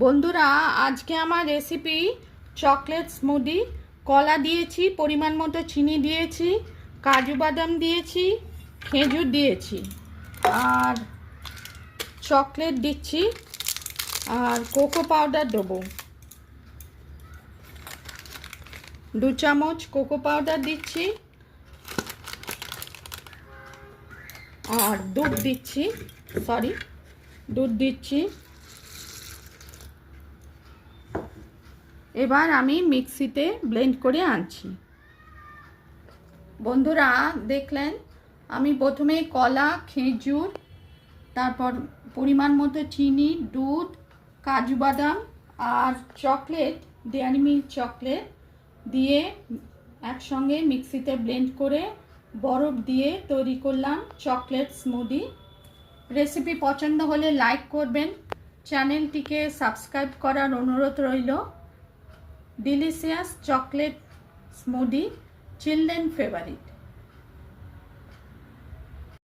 বন্ধুরা, আজকে আমার রেসিপি চকলেট স্মুদি। কলা দিয়েছি, পরিমাণ মতো চিনি দিয়েছি, কাজু বাদাম দিয়েছি, খেজুর দিয়েছি, আর চকলেট দিচ্ছি, আর কোকো পাউডার দেবো। 2 চামচ কোকো পাউডার দিচ্ছি, আর দুধ দিচ্ছি। এবার আমি মিক্সিতে ব্লেন্ড করে আনছি। বন্ধুরা দেখলেন, আমি প্রথমে কলা, খেজুর, তারপর পরিমাণ মতো চিনি, দুধ, কাজু বাদাম আর চকলেট, ডেয়ারি মিল্ক চকলেট দিয়ে একসঙ্গে মিক্সিতে ব্লেন্ড করে বরফ দিয়ে তৈরি করলাম চকলেট স্মুদি। রেসিপি পছন্দ হলে লাইক করবেন, চ্যানেলটিকে সাবস্ক্রাইব করার অনুরোধ রইল। Delicious chocolate smoothie, children favourite.